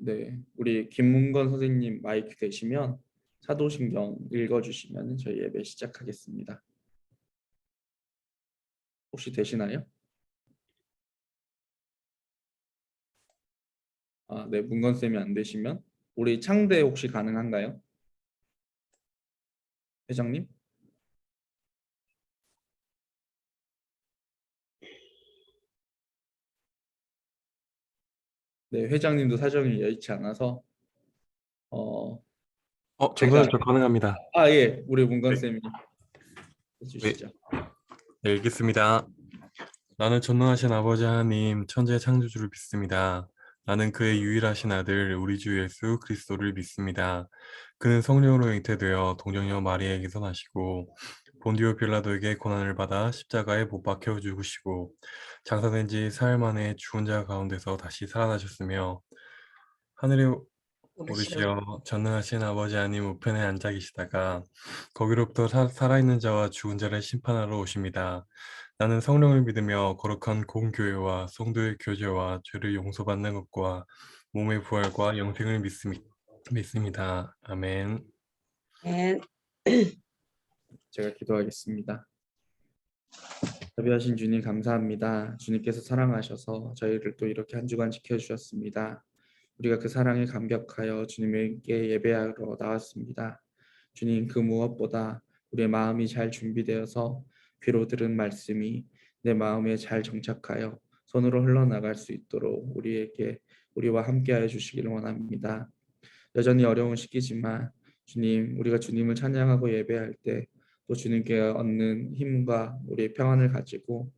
네, 우리 김문건 선생님 마이크 되시면 사도신경 읽어주시면 저희 예배 시작하겠습니다. 혹시 되시나요? 네, 문건 쌤이 안 되시면 우리 창대 혹시 가능한가요? 회장님? 네, 회장님도 사정이 여의치 않아서 어 제가 전도사 저 가능합니다. 예, 우리 문건 네. 쌤이 네, 해주시죠. 네, 읽겠습니다. 나는 전능하신 아버지 하나님, 천지의 창조주를 믿습니다. 나는 그의 유일하신 아들, 우리 주 예수 그리스도를 믿습니다. 그는 성령으로 잉태되어 동정녀 마리아에게서 나시고 본디오 빌라도에게 고난을 받아 십자가에 못 박혀 죽으시고 장사된 지 사흘 만에 죽은 자 가운데서 다시 살아나셨으며 하늘에 오르시어 전능하신 아버지 하나님 우편에 앉아 계시다가 거기로부터 살아있는 자와 죽은 자를 심판하러 오십니다. 나는 성령을 믿으며 거룩한 공교회와 성도의 교제와 죄를 용서받는 것과 몸의 부활과 영생을 믿습니다. 아멘. 네. 제가 기도하겠습니다. 자비하신 주님 감사합니다. 주님께서 사랑하셔서 저희를 또 이렇게 한 주간 지켜주셨습니다. 우리가 그 사랑에 감격하여 주님에게 예배하러 나왔습니다. 주님, 그 무엇보다 우리의 마음이 잘 준비되어서 귀로 들은 말씀이 내 마음에 잘 정착하여 손으로 흘러나갈 수 있도록 우리와 함께하여 주시기를 원합니다. 여전히 어려운 시기지만 주님, 우리가 주님을 찬양하고 예배할 때 또 주님께 얻는 힘과 우리의 평안을 가지고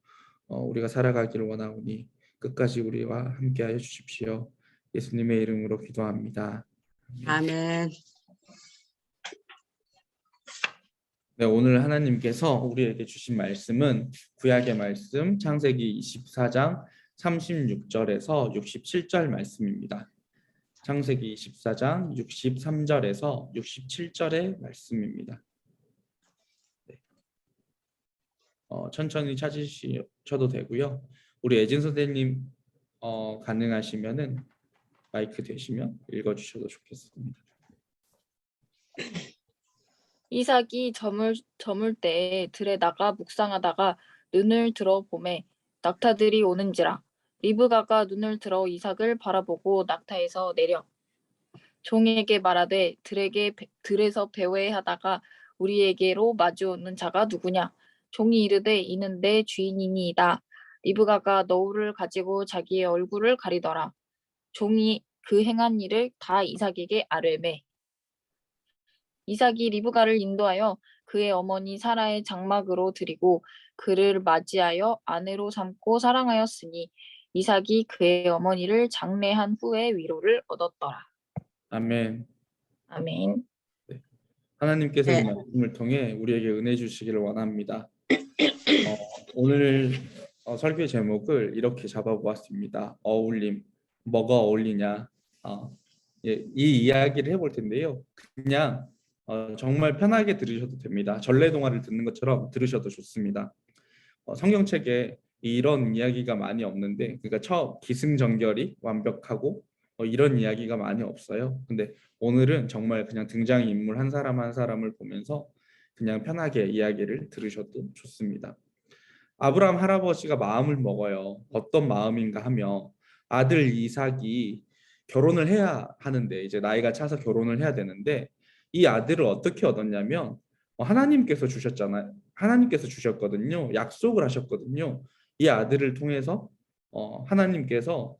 우리가 살아가기를 원하오니 끝까지 우리와 함께하여 주십시오. 예수님의 이름으로 기도합니다. 아멘. 네, 오늘 하나님께서 우리에게 주신 말씀은 구약의 말씀 창세기 24장 36절에서 67절 말씀입니다. 창세기 24장 63절에서 67절의 말씀입니다. 네. 천천히 찾으셔도 되고요. 우리 애진 선생님 가능하시면은 마이크 되시면 읽어주셔도 좋겠습니다. 이삭이 저물 때에 들에 나가 묵상하다가 눈을 들어 보매 낙타들이 오는지라. 리브가가 눈을 들어 이삭을 바라보고 낙타에서 내려 종에게 말하되 들에서 배회하다가 우리에게로 마주오는 자가 누구냐. 종이 이르되 이는 내 주인이니이다. 리브가가 너울을 가지고 자기의 얼굴을 가리더라. 종이 그 행한 일을 다 이삭에게 아뢰매 이삭이 리브가를 인도하여 그의 어머니 사라의 장막으로 들이고 그를 맞이하여 아내로 삼고 사랑하였으니 이삭이 그의 어머니를 장례한 후에 위로를 얻었더라. 아멘. 아멘. 네. 하나님께서 이 네. 말씀을 통해 우리에게 은혜 주시기를 원합니다. 오늘 설교의 제목을 이렇게 잡아보았습니다. 어울림, 뭐가 어울리냐. 이 이야기를 해볼 텐데요. 그냥 정말 편하게 들으셔도 됩니다. 전래동화를 듣는 것처럼 들으셔도 좋습니다. 성경책에 이런 이야기가 많이 없는데, 그러니까 기승전결이 완벽하고 이런 이야기가 많이 없어요. 근데 오늘은 정말 그냥 등장인물 한 사람 한 사람을 보면서 그냥 편하게 이야기를 들으셔도 좋습니다. 아브라함 할아버지가 마음을 먹어요. 어떤 마음인가 하며 아들 이삭이 결혼을 해야 하는데, 이제 나이가 차서 결혼을 해야 되는데, 이 아들을 어떻게 얻었냐면 하나님께서 주셨잖아요. 하나님께서 주셨거든요. 약속을 하셨거든요. 이 아들을 통해서 하나님께서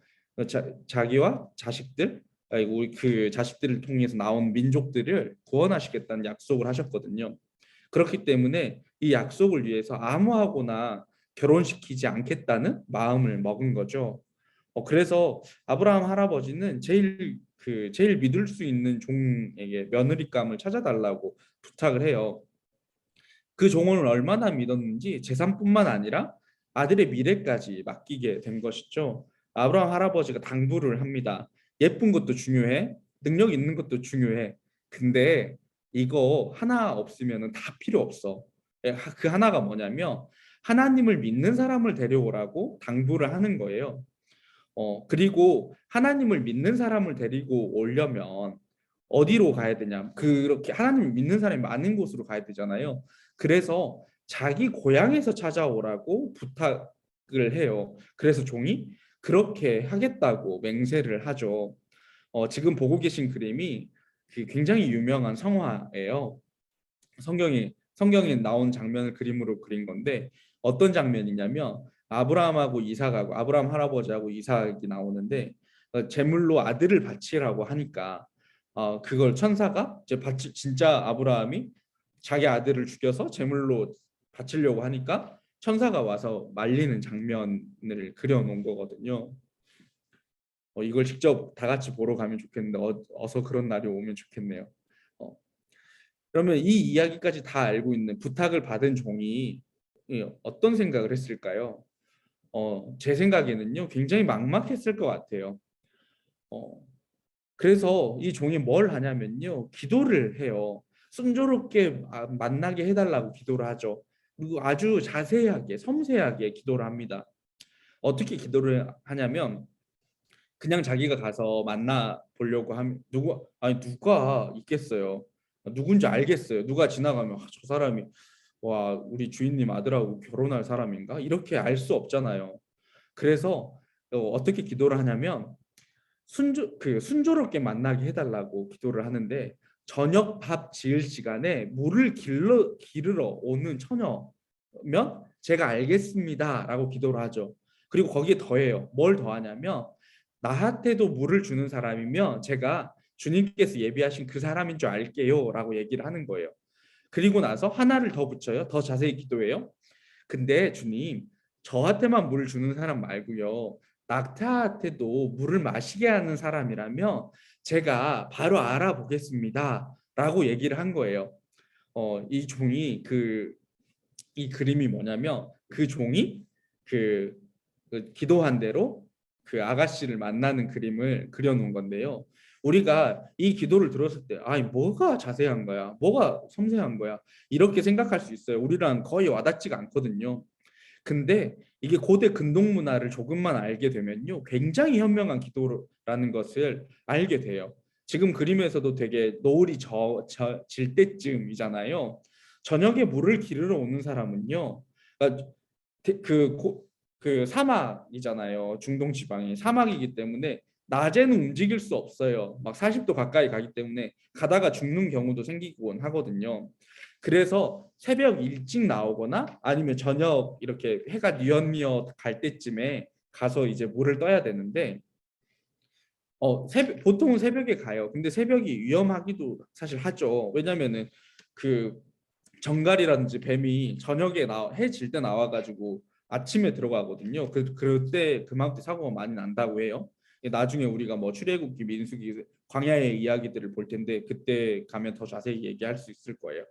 자기와 자식들, 우리 그 자식들을 통해서 나온 민족들을 구원하시겠다는 약속을 하셨거든요. 그렇기 때문에 이 약속을 위해서 아무하고나 결혼시키지 않겠다는 마음을 먹은 거죠. 그래서 아브라함 할아버지는 제일 믿을 수 있는 종에게 며느리감을 찾아달라고 부탁을 해요. 그 종을 얼마나 믿었는지 재산뿐만 아니라 아들의 미래까지 맡기게 된 것이죠. 아브라함 할아버지가 당부를 합니다. 예쁜 것도 중요해, 능력 있는 것도 중요해. 근데 이거 하나 없으면 다 필요 없어. 그 하나가 뭐냐면 하나님을 믿는 사람을 데려오라고 당부를 하는 거예요. 그리고 하나님을 믿는 사람을 데리고 오려면 어디로 가야 되냐? 그렇게 하나님을 믿는 사람이 많은 곳으로 가야 되잖아요. 그래서 자기 고향에서 찾아오라고 부탁을 해요. 그래서 종이 그렇게 하겠다고 맹세를 하죠. 지금 보고 계신 그림이 그 굉장히 유명한 성화예요. 성경에 나온 장면을 그림으로 그린 건데 어떤 장면이냐면 아브라함하고 이삭하고 아브라함 할아버지하고 이삭이 나오는데 제물로 아들을 바치라고 하니까 그걸 천사가 이제 진짜 아브라함이 자기 아들을 죽여서 제물로 바치려고 하니까 천사가 와서 말리는 장면을 그려놓은 거거든요. 이걸 직접 다 같이 보러 가면 좋겠는데 어서 그런 날이 오면 좋겠네요. 어, 그러면 이 이야기까지 다 알고 있는 부탁을 받은 종이 어떤 생각을 했을까요? 제 생각에는요, 굉장히 막막했을 것 같아요. 어, 그래서 이 종이 뭘 하냐면요, 기도를 해요. 순조롭게 만나게 해달라고 기도를 하죠. 그리고 아주 자세하게, 섬세하게 기도를 합니다. 어떻게 기도를 하냐면 그냥 자기가 가서 만나 보려고 하면 누가 있겠어요. 누군지 알겠어요. 누가 지나가면 저 사람이 와 우리 주인님 아들하고 결혼할 사람인가 이렇게 알 수 없잖아요. 그래서 어떻게 기도를 하냐면 순조롭게 만나게 해달라고 기도를 하는데 저녁 밥 지을 시간에 물을 기르러 오는 처녀면 제가 알겠습니다라고 기도를 하죠. 그리고 거기에 더해요. 뭘 더하냐면 나한테도 물을 주는 사람이면 제가 주님께서 예비하신 그 사람인 줄 알게요라고 얘기를 하는 거예요. 그리고 나서 하나를 더 붙여요. 더 자세히 기도해요. 근데 주님, 저한테만 물을 주는 사람 말고요. 낙타한테도 물을 마시게 하는 사람이라면 제가 바로 알아보겠습니다. 라고 얘기를 한 거예요. 이 종이 이 그림이 뭐냐면 그 종이 그, 기도한 대로 그 아가씨를 만나는 그림을 그려놓은 건데요. 우리가 이 기도를 들었을 때, 아니 뭐가 자세한 거야, 뭐가 섬세한 거야 이렇게 생각할 수 있어요. 우리랑 거의 와닿지가 않거든요. 근데 이게 고대 근동 문화를 조금만 알게 되면요, 굉장히 현명한 기도라는 것을 알게 돼요. 지금 그림에서도 되게 노을이 질 때쯤이잖아요. 저녁에 물을 기르러 오는 사람은요, 그러니까 그 사막이잖아요. 중동 지방이 사막이기 때문에 낮에는 움직일 수 없어요. 막 40도 가까이 가기 때문에 가다가 죽는 경우도 생기곤 하거든요. 그래서 새벽 일찍 나오거나 아니면 저녁 이렇게 해가 뉘엿뉘엿 갈 때쯤에 가서 이제 물을 떠야 되는데 보통은 새벽에 가요. 근데 새벽이 위험하기도 사실 하죠. 왜냐면은 그 정갈이라든지 뱀이 저녁에 해 질 때 나와가지고 아침에 들어가거든요. 그때 그맘때 사고가 많이 난다고 해요. 나중에 우리가 뭐 출애굽기, 민수기, 광야의 이야기들을 볼 텐데 그때 가면 더 자세히 얘기할 수 있을 거예요.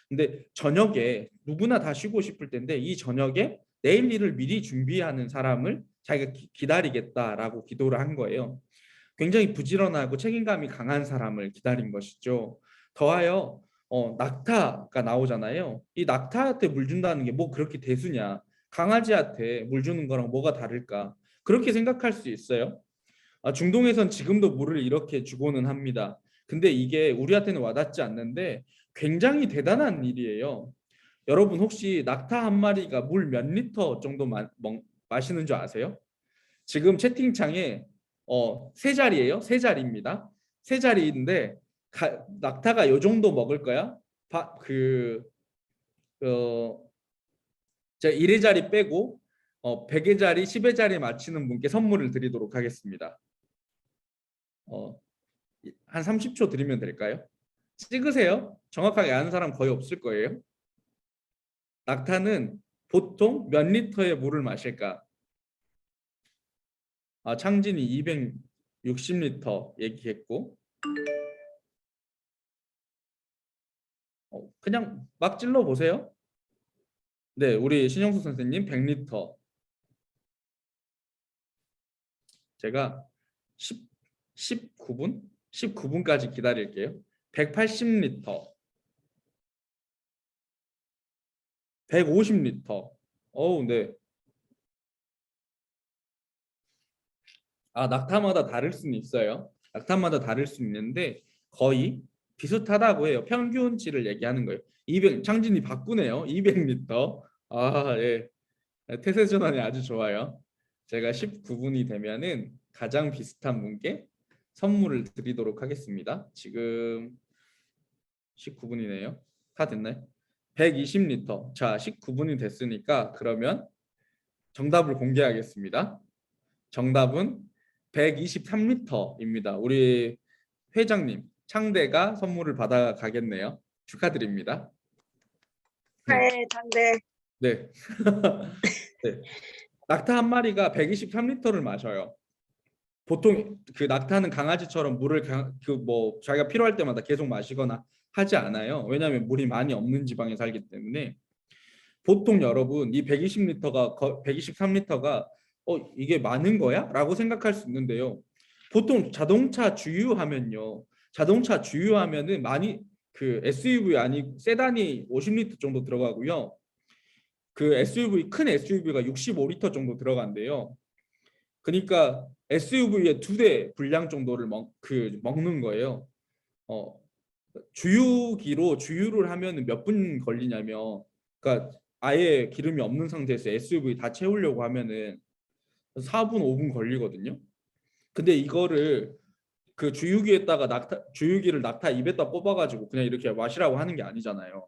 근데 저녁에 누구나 다 쉬고 싶을 텐데 이 저녁에 내일 일을 미리 준비하는 사람을 자기가 기다리겠다라고 기도를 한 거예요. 굉장히 부지런하고 책임감이 강한 사람을 기다린 것이죠. 더하여 낙타가 나오잖아요. 이 낙타한테 물 준다는 게 뭐 그렇게 대수냐? 강아지한테 물 주는 거랑 뭐가 다를까? 그렇게 생각할 수 있어요. 중동에선 지금도 물을 이렇게 주고는 합니다. 근데 이게 우리한테는 와닿지 않는데 굉장히 대단한 일이에요. 여러분 혹시 낙타 한 마리가 물 몇 리터 정도 마시는 줄 아세요? 지금 채팅창에 세 자리예요. 세 자리입니다. 세 자리인데 낙타가 요 정도 먹을 거야? 어, 제가 1의 자리 빼고 100의 자리, 10의 자리 맞히는 분께 선물을 드리도록 하겠습니다. 한 30초 드리면 될까요? 찍으세요. 정확하게 아는 사람 거의 없을 거예요. 낙타는 보통 몇 리터의 물을 마실까? 창진이 260리터 얘기했고 그냥 막 찔러 보세요. 네, 우리 신영수 선생님 100리터. 제가 19분? 19분까지 기다릴게요. 180리터. 150리터. 네. 낙타마다 다를 수는 있어요. 낙타마다 다를 수 있는데 거의 비슷하다고 해요. 평균치를 얘기하는 거예요. 200 창진이 바꾸네요. 200m. 예. 태세 전환이 아주 좋아요. 제가 19분이 되면은 가장 비슷한 분께 선물을 드리도록 하겠습니다. 지금 19분이네요. 다 됐나요? 120m. 자, 19분이 됐으니까 그러면 정답을 공개하겠습니다. 정답은 123m입니다. 우리 회장님, 창대가 선물을 받아가겠네요. 축하드립니다. 네, 장대. 네. 네. 낙타 한 마리가 123리터를 마셔요. 보통 그 낙타는 강아지처럼 물을 자기가 필요할 때마다 계속 마시거나 하지 않아요. 왜냐하면 물이 많이 없는 지방에 살기 때문에. 보통 여러분 이 123리터가 이게 많은 거야? 라고 생각할 수 있는데요. 보통 자동차 주유하면은 많이 그 SUV 아니 세단이 50리터 정도 들어가고요. 그 큰 SUV가 65리터 정도 들어간대요. 그러니까 SUV의 2대 분량 정도를 먹는 거예요. 주유기로 주유를 하면 몇 분 걸리냐면, 그러니까 아예 기름이 없는 상태에서 SUV 다 채우려고 하면은 4분 5분 걸리거든요. 근데 이거를 그 주유기를 낙타 입에다 꼽아가지고 그냥 이렇게 마시라고 하는 게 아니잖아요.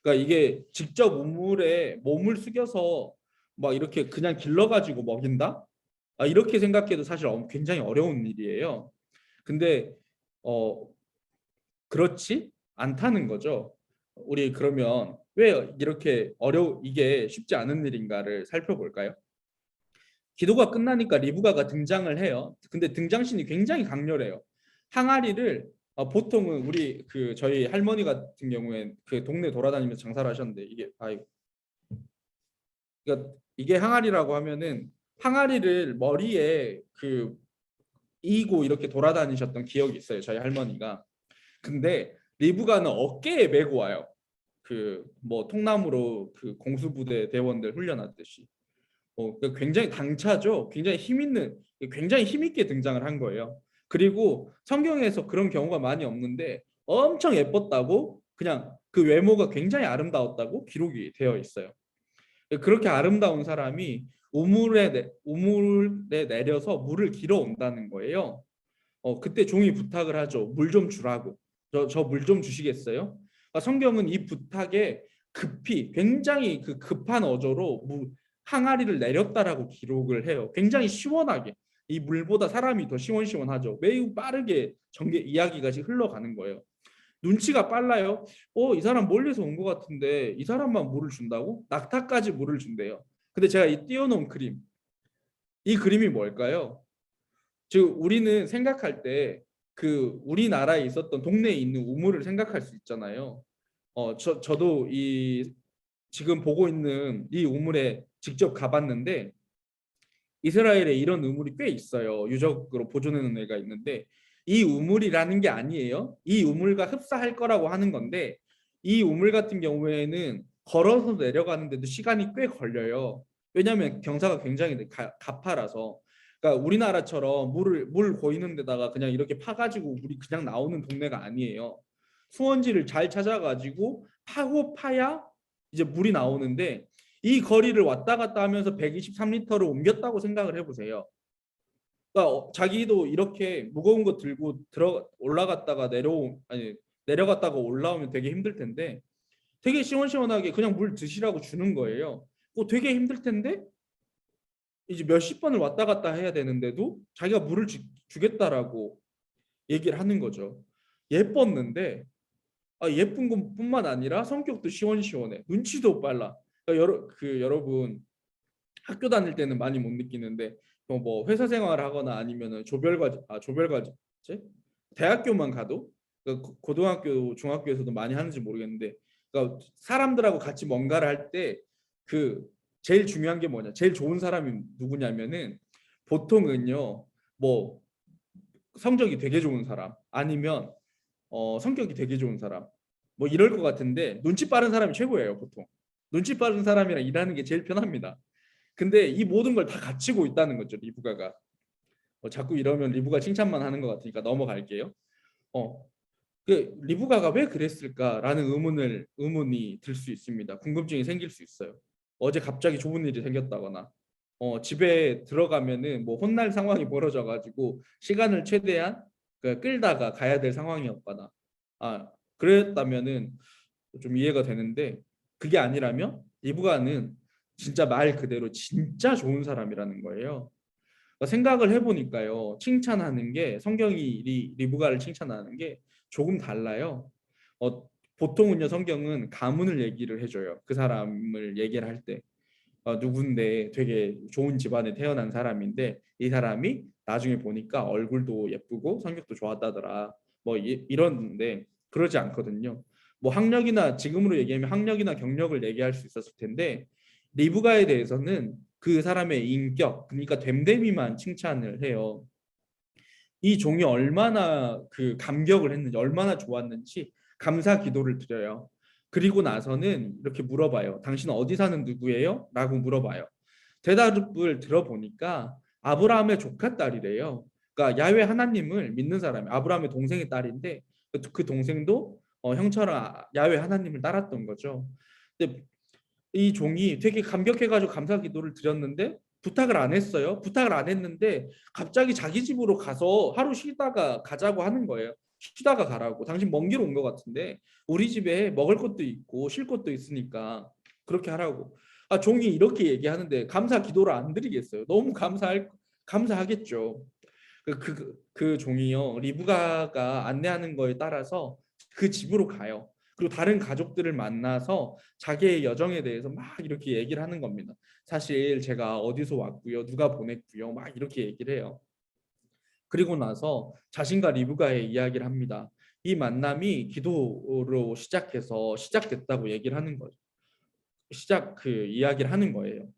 그러니까 이게 직접 우물에 몸을 숙여서 막 이렇게 그냥 길러가지고 먹인다? 이렇게 생각해도 사실 굉장히 어려운 일이에요. 근데 그렇지 않다는 거죠. 우리 그러면 왜 이렇게 이게 쉽지 않은 일인가를 살펴볼까요? 기도가 끝나니까 리브가가 등장을 해요. 근데 등장신이 굉장히 강렬해요. 항아리를 보통은 우리 저희 할머니 같은 경우엔 그 동네 돌아다니면서 장사를 하셨는데 그러니까 이게 항아리라고 하면은 항아리를 머리에 이고 이렇게 돌아다니셨던 기억이 있어요. 저희 할머니가. 근데 리브가는 어깨에 메고 와요. 통나무로 공수부대 대원들 훈련하듯이. 그러니까 굉장히 당차죠. 굉장히 힘 있게 등장을 한 거예요. 그리고 성경에서 그런 경우가 많이 없는데 엄청 예뻤다고, 그냥 그 외모가 굉장히 아름다웠다고 기록이 되어 있어요. 그렇게 아름다운 사람이 우물에 내려서 물을 길어 온다는 거예요. 그때 종이 부탁을 하죠. 물 좀 주라고. 저 물 좀 주시겠어요? 성경은 이 부탁에 굉장히 급한 어조로 항아리를 내렸다라고 기록을 해요. 굉장히 시원하게. 이 물보다 사람이 더 시원시원하죠. 매우 빠르게 이야기가 흘러가는 거예요. 눈치가 빨라요. 이 사람 멀리서 온 것 같은데 이 사람만 물을 준다고? 낙타까지 물을 준대요. 근데 제가 이 띄워놓은 이 그림이 뭘까요? 즉 우리는 생각할 때 우리나라에 있었던 동네에 있는 우물을 생각할 수 있잖아요. 저도 지금 보고 있는 이 우물에 직접 가봤는데 이스라엘에 이런 우물이 꽤 있어요. 유적으로 보존해 놓은 애가 있는데 이 우물이라는 게 아니에요. 이 우물과 흡사할 거라고 하는 건데 이 우물 같은 경우에는 걸어서 내려가는데도 시간이 꽤 걸려요. 왜냐하면 경사가 굉장히 가파라서. 그러니까 우리나라처럼 물 고이는 데다가 그냥 이렇게 파가지고 물이 그냥 나오는 동네가 아니에요. 수원지를 잘 찾아가지고 파고 파야 이제 물이 나오는데 이 거리를 왔다 갔다 하면서 123리터를 옮겼다고 생각을 해보세요. 그러니까 자기도 이렇게 무거운 거 들고 내려갔다가 올라오면 되게 힘들 텐데 되게 시원시원하게 그냥 물 드시라고 주는 거예요. 되게 힘들 텐데 이제 몇십 번을 왔다 갔다 해야 되는데도 자기가 물을 주겠다라고 얘기를 하는 거죠. 예뻤는데 예쁜 것뿐만 아니라 성격도 시원시원해. 눈치도 빨라. 그러니까 여러분 학교 다닐 때는 많이 못 느끼는데 뭐 회사 생활을 하거나 아니면은 조별과제 대학교만 가도 그러니까 고등학교 중학교에서도 많이 하는지 모르겠는데 그러니까 사람들하고 같이 뭔가를 할 때 제일 중요한 게 뭐냐, 제일 좋은 사람이 누구냐면은 보통은요 뭐 성적이 되게 좋은 사람 아니면 성격이 되게 좋은 사람 뭐 이럴 것 같은데 눈치 빠른 사람이 최고예요. 보통 눈치 빠른 사람이랑 일하는 게 제일 편합니다. 근데 이 모든 걸 다 갖추고 있다는 거죠, 리브가가. 자꾸 이러면 리브가 칭찬만 하는 것 같으니까 넘어갈게요. 어, 그 리브가가 왜 그랬을까라는 의문이 들 수 있습니다. 궁금증이 생길 수 있어요. 어제 갑자기 좋은 일이 생겼다거나, 집에 들어가면은 뭐 혼날 상황이 벌어져가지고 시간을 최대한 끌다가 가야 될 상황이었거나, 그랬다면은 좀 이해가 되는데 그게 아니라면 리브가는 진짜 말 그대로 진짜 좋은 사람이라는 거예요. 그러니까 생각을 해보니까요, 칭찬하는 게 성경이 리브가를 칭찬하는 게 조금 달라요. 보통은요 성경은 가문을 얘기를 해줘요. 그 사람을 얘기를 할 때 누군데 되게 좋은 집안에 태어난 사람인데 이 사람이 나중에 보니까 얼굴도 예쁘고 성격도 좋았다더라. 뭐 이런데 그러지 않거든요. 뭐 학력이나 지금으로 얘기하면 학력이나 경력을 얘기할 수 있었을 텐데 리브가에 대해서는 그 사람의 인격, 그러니까 됨됨이만 칭찬을 해요. 이 종이 얼마나 그 감격을 했는지, 얼마나 좋았는지 감사 기도를 드려요. 그리고 나서는 이렇게 물어봐요. 당신은 어디 사는 누구예요? 라고 물어봐요. 대답을 들어보니까 아브라함의 조카 딸이래요. 그러니까 야훼 하나님을 믿는 사람이 아브라함의 동생의 딸인데 그 동생도 형처럼 야훼 하나님을 따랐던 거죠. 근데 이 종이 되게 감격해가지고 감사 기도를 드렸는데 부탁을 안 했어요. 부탁을 안 했는데 갑자기 자기 집으로 가서 하루 쉬다가 가자고 하는 거예요. 쉬다가 가라고. 당신 먼 길 온 것 같은데 우리 집에 먹을 것도 있고 쉴 것도 있으니까 그렇게 하라고. 종이 이렇게 얘기하는데 감사 기도를 안 드리겠어요. 너무 감사하겠죠. 그 종이요. 리브가가 안내하는 거에 따라서 그 집으로 가요. 그리고 다른 가족들을 만나서 자기의 여정에 대해서 막 이렇게 얘기를 하는 겁니다. 사실 제가 어디서 왔고요, 누가 보냈고요, 막 이렇게 얘기를 해요. 그리고 나서 자신과 리브가의 이야기를 합니다. 이 만남이 기도로 시작됐다고 얘기를 하는 거죠. 그 이야기를 하는 거예요.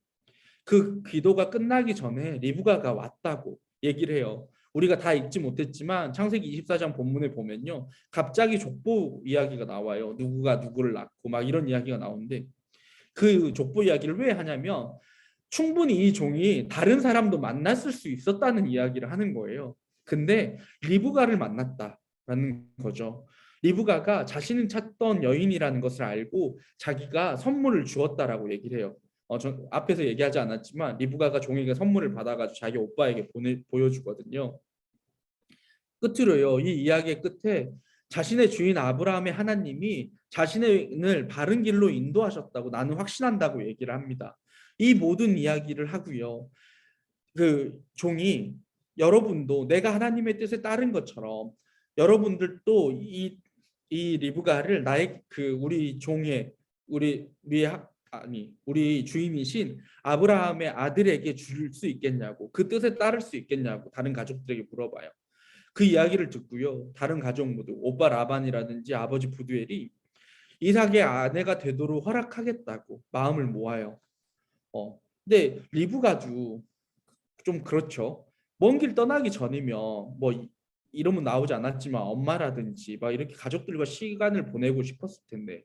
그 기도가 끝나기 전에 리브가가 왔다고 얘기를 해요. 우리가 다 읽지 못했지만 창세기 24장 본문에 보면요, 갑자기 족보 이야기가 나와요. 누구가 누구를 낳고 막 이런 이야기가 나오는데 그 족보 이야기를 왜 하냐면 충분히 이 종이 다른 사람도 만났을 수 있었다는 이야기를 하는 거예요. 근데 리브가를 만났다라는 거죠. 리브가가 자신을 찾던 여인이라는 것을 알고 자기가 선물을 주었다라고 얘기를 해요. 앞에서 얘기하지 않았지만 리브가가 종에게 선물을 받아가지고 자기 오빠에게 보여주거든요. 끝으로요, 이 이야기의 끝에 자신의 주인 아브라함의 하나님이 자신을 바른 길로 인도하셨다고 나는 확신한다고 얘기를 합니다. 이 모든 이야기를 하고요. 그 종이 여러분도 내가 하나님의 뜻에 따른 것처럼 여러분들도 이 리브가를 나의 우리 종의 우리 주인이신 아브라함의 아들에게 줄 수 있겠냐고, 그 뜻에 따를 수 있겠냐고 다른 가족들에게 물어봐요. 그 이야기를 듣고요, 다른 가족 모두 오빠 라반이라든지 아버지 부두엘이 이삭의 아내가 되도록 허락하겠다고 마음을 모아요. 근데 리브가도 좀 그렇죠. 먼 길 떠나기 전이면 뭐 이름은 나오지 않았지만 엄마라든지 막 이렇게 가족들과 시간을 보내고 싶었을 텐데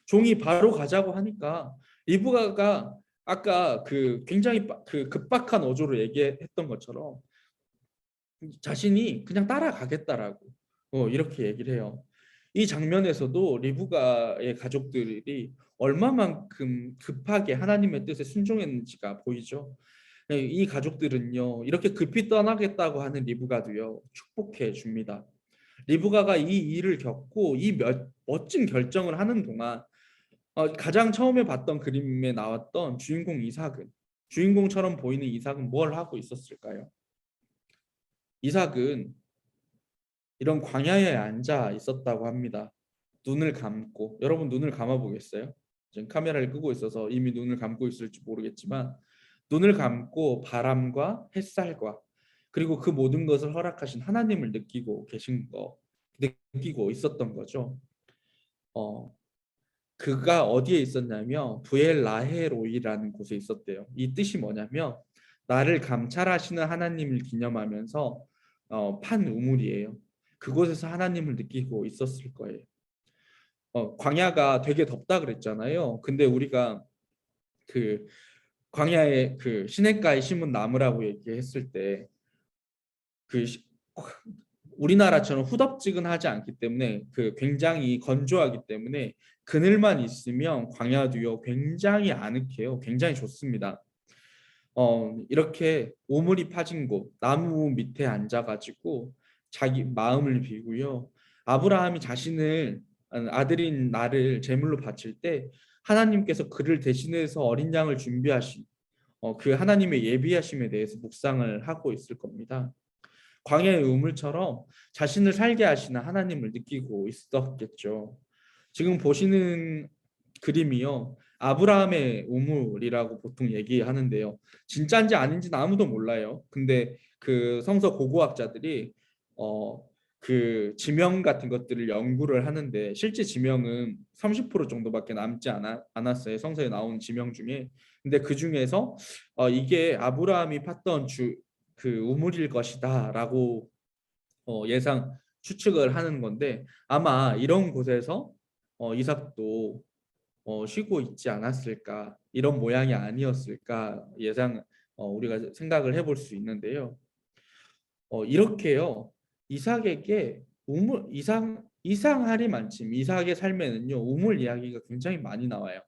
종이 바로 가자고 하니까 리브가가 아까 굉장히 급박한 어조로 얘기했던 것처럼 자신이 그냥 따라가겠다라고 이렇게 얘기를 해요. 이 장면에서도 리브가의 가족들이 얼마만큼 급하게 하나님의 뜻에 순종했는지가 보이죠. 이 가족들은요, 이렇게 급히 떠나겠다고 하는 리브가도요 축복해 줍니다. 리브가가 이 일을 겪고 멋진 결정을 하는 동안 가장 처음에 봤던 그림에 나왔던 주인공처럼 보이는 이삭은 뭘 하고 있었을까요? 이삭은 이런 광야에 앉아 있었다고 합니다. 눈을 감고, 여러분 눈을 감아 보겠어요? 지금 카메라를 끄고 있어서 이미 눈을 감고 있을지 모르겠지만 눈을 감고 바람과 햇살과 그리고 그 모든 것을 허락하신 하나님을 느끼고 있었던 거죠. 그가 어디에 있었냐면 부엘라헤로이라는 곳에 있었대요. 이 뜻이 뭐냐면 나를 감찰하시는 하나님을 기념하면서 판 우물이에요. 그곳에서 하나님을 느끼고 있었을 거예요. 광야가 되게 덥다 그랬잖아요. 근데 우리가 그 광야에 그 시냇가에 심은 나무라고 얘기했을 때 그 우리나라처럼 후덥지근하지 않기 때문에 그 굉장히 건조하기 때문에 그늘만 있으면 광야도요 굉장히 아늑해요. 굉장히 좋습니다. 이렇게 오물이 파진 곳 나무 밑에 앉아가지고 자기 마음을 비고요. 아브라함이 자신을 아들인 나를 제물로 바칠 때 하나님께서 그를 대신해서 어린 양을 준비하신 그 하나님의 예비하심에 대해서 묵상을 하고 있을 겁니다. 광야의 우물처럼 자신을 살게 하시는 하나님을 느끼고 있었겠죠. 지금 보시는 그림이요. 아브라함의 우물이라고 보통 얘기하는데요. 진짜인지 아닌지는 아무도 몰라요. 근데 그 성서 고고학자들이 그 지명 같은 것들을 연구를 하는데 실제 지명은 30% 정도밖에 남지 않았어요. 성서에 나온 지명 중에. 근데 그 중에서 이게 아브라함이 팠던 그 우물일 것이다라고 예상 추측을 하는 건데 아마 이런 곳에서 이삭도 쉬고 있지 않았을까 이런 모양이 아니었을까 예상 우리가 생각을 해볼 수 있는데요. 이렇게요 이삭에게 우물 이상할이 많지만 이삭의 삶에는요 우물 이야기가 굉장히 많이 나와요.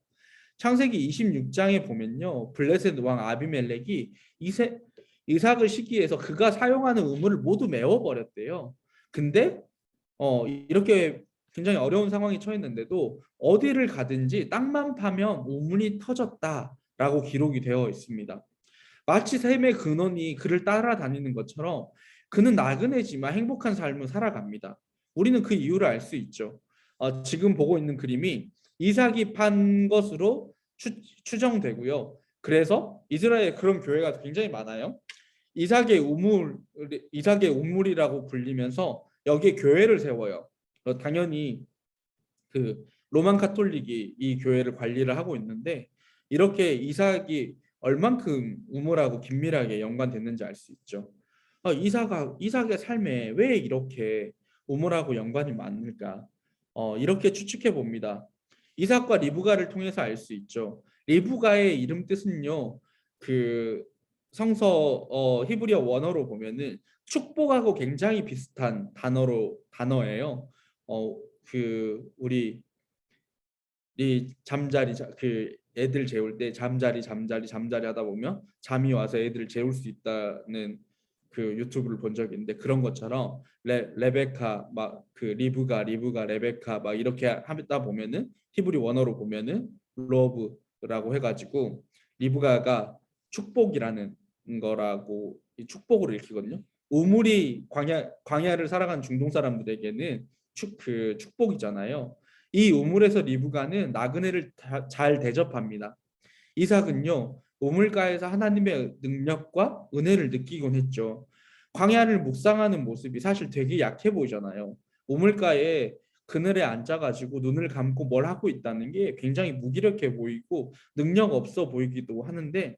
창세기 26장에 보면요 블레셋 왕 아비멜렉이 이삭을 시기해서 그가 사용하는 우물을 모두 메워버렸대요. 근데 이렇게 굉장히 어려운 상황에 처했는데도 어디를 가든지 땅만 파면 우물이 터졌다라고 기록이 되어 있습니다. 마치 샘의 근원이 그를 따라다니는 것처럼 그는 나그네지만 행복한 삶을 살아갑니다. 우리는 그 이유를 알 수 있죠. 지금 보고 있는 그림이 이삭이 판 것으로 추정되고요. 그래서 이스라엘에 그런 교회가 굉장히 많아요. 이삭의 우물이라고 불리면서 여기에 교회를 세워요. 당연히 그 로만 카톨릭이 이 교회를 관리를 하고 있는데 이렇게 이삭이 얼만큼 우물하고 긴밀하게 연관됐는지 알 수 있죠. 이삭의 삶에 왜 이렇게 우물하고 연관이 많을까? 이렇게 추측해 봅니다. 이삭과 리브가를 통해서 알 수 있죠. 리브가의 이름 뜻은요, 그 성서 히브리어 원어로 보면은 축복하고 굉장히 비슷한 단어예요. 그 우리 이 잠자리 그 애들 재울 때 잠자리 하다 보면 잠이 와서 애들을 재울 수 있다는 그 유튜브를 본 적이 있는데 그런 것처럼 레베카 막 그 리브가 레베카 막 이렇게 하다 보면은 히브리 원어로 보면은 러브라고 해가지고 리브가가 축복이라는 거라고 이 축복으로 읽히거든요. 우물이 광야를 살아간 중동 사람들에게는 축복이잖아요. 이 우물에서 리브가는 나그네를 잘 대접합니다. 이삭은요 우물가에서 하나님의 능력과 은혜를 느끼곤 했죠. 광야를 묵상하는 모습이 사실 되게 약해 보이잖아요. 우물가에 그늘에 앉아가지고 눈을 감고 뭘 하고 있다는 게 굉장히 무기력해 보이고 능력 없어 보이기도 하는데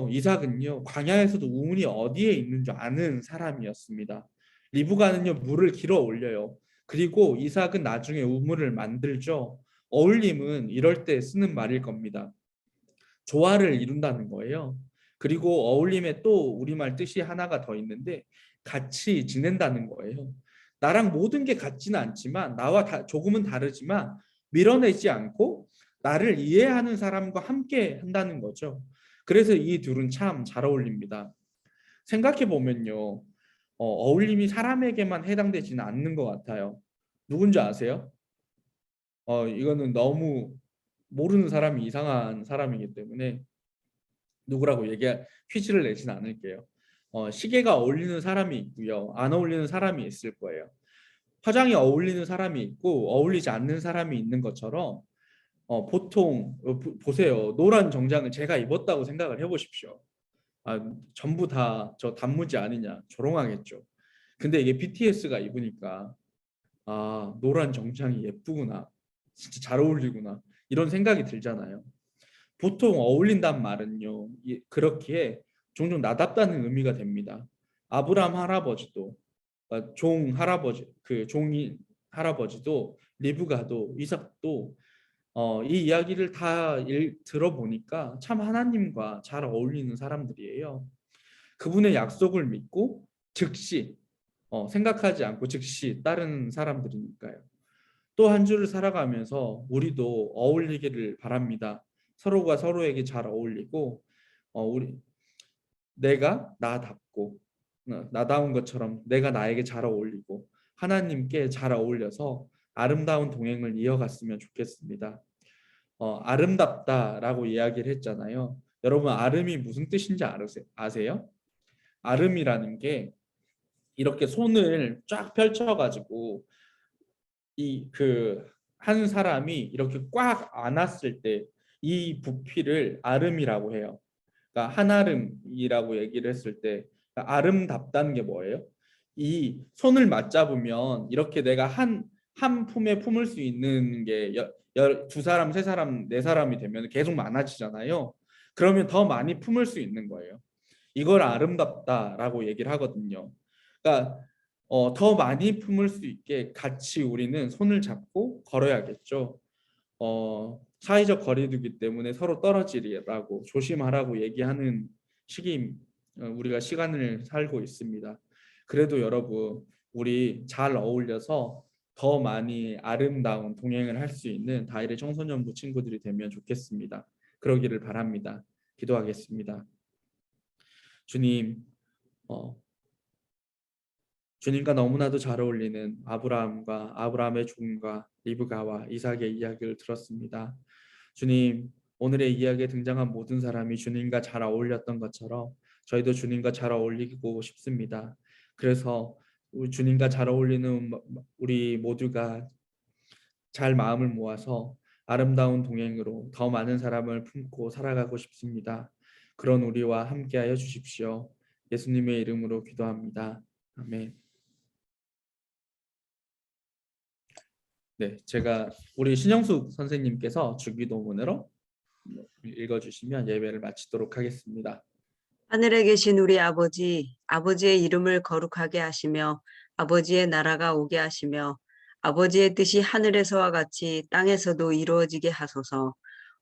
이삭은요 광야에서도 우물이 어디에 있는 줄 아는 사람이었습니다. 리브가는요 물을 길어 올려요. 그리고 이삭은 나중에 우물을 만들죠. 어울림은 이럴 때 쓰는 말일 겁니다. 조화를 이룬다는 거예요. 그리고 어울림에 또 우리말 뜻이 하나가 더 있는데 같이 지낸다는 거예요. 나랑 모든 게 같지는 않지만 나와 조금은 다르지만 밀어내지 않고 나를 이해하는 사람과 함께 한다는 거죠. 그래서 이 둘은 참 잘 어울립니다. 생각해 보면요. 어울림이 사람에게만 해당되지는 않는 것 같아요. 누군지 아세요? 이거는 너무 모르는 사람이 이상한 사람이기 때문에 누구라고 퀴즈를 내진 않을게요. 시계가 어울리는 사람이 있고요. 안 어울리는 사람이 있을 거예요. 화장이 어울리는 사람이 있고 어울리지 않는 사람이 있는 것처럼 보통 보세요. 노란 정장을 제가 입었다고 생각을 해보십시오. 전부 다 저 단무지 아니냐 조롱하겠죠. 근데 이게 BTS가 입으니까 노란 정장이 예쁘구나. 진짜 잘 어울리구나. 이런 생각이 들잖아요. 보통 어울린다는 말은요. 그렇기에 종종 나답다는 의미가 됩니다. 아브라함 할아버지도 종 할아버지 그 종이 할아버지도 리브가도 이삭도 이 이야기를 다 들어보니까 참 하나님과 잘 어울리는 사람들이에요. 그분의 약속을 믿고 즉시 생각하지 않고 즉시 따르는 사람들이니까요. 또 한 주를 살아가면서 우리도 어울리기를 바랍니다. 서로가 서로에게 잘 어울리고 우리 내가 나답고 나다운 것처럼 내가 나에게 잘 어울리고 하나님께 잘 어울려서 아름다운 동행을 이어갔으면 좋겠습니다. 아름답다라고 이야기를 했잖아요. 여러분 아름이 무슨 뜻인지 아세요? 아름이라는 게 이렇게 손을 쫙 펼쳐가지고 이 한 사람이 이렇게 꽉 안았을 때 이 부피를 아름이라고 해요. 그러니까 한아름이라고 얘기를 했을 때 그러니까 아름답다는 게 뭐예요? 이 손을 맞잡으면 이렇게 내가 한 품에 품을 수 있는 게 두 사람, 세 사람, 네 사람이 되면 계속 많아지잖아요. 그러면 더 많이 품을 수 있는 거예요. 이걸 아름답다라고 얘기를 하거든요. 그러니까 더 많이 품을 수 있게 같이 우리는 손을 잡고 걸어야겠죠. 사회적 거리두기 때문에 서로 떨어지리라고 조심하라고 얘기하는 시기 우리가 시간을 살고 있습니다. 그래도 여러분 우리 잘 어울려서 더 많이 아름다운 동행을 할 수 있는 다일의 청소년부 친구들이 되면 좋겠습니다. 그러기를 바랍니다. 기도하겠습니다. 주님, 주님과 너무나도 잘 어울리는 아브라함과 아브라함의 종과 리브가와 이삭의 이야기를 들었습니다. 주님, 오늘의 이야기에 등장한 모든 사람이 주님과 잘 어울렸던 것처럼 저희도 주님과 잘 어울리고 싶습니다. 그래서 우리 주님과 잘 어울리는 우리 모두가 잘 마음을 모아서 아름다운 동행으로 더 많은 사람을 품고 살아가고 싶습니다. 그런 우리와 함께하여 주십시오. 예수님의 이름으로 기도합니다. 아멘. 네, 제가 우리 신영숙 선생님께서 주기도문으로 읽어주시면 예배를 마치도록 하겠습니다. 하늘에 계신 우리 아버지, 아버지의 이름을 거룩하게 하시며 아버지의 나라가 오게 하시며 아버지의 뜻이 하늘에서와 같이 땅에서도 이루어지게 하소서.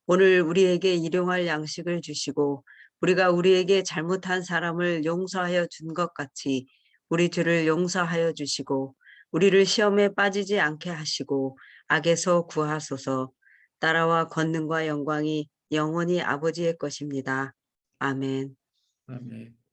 오늘 우리에게 일용할 양식을 주시고 우리가 우리에게 잘못한 사람을 용서하여 준 것 같이 우리 죄를 용서하여 주시고 우리를 시험에 빠지지 않게 하시고 악에서 구하소서. 나라와 권능과 영광이 영원히 아버지의 것입니다. 아멘. 아멘.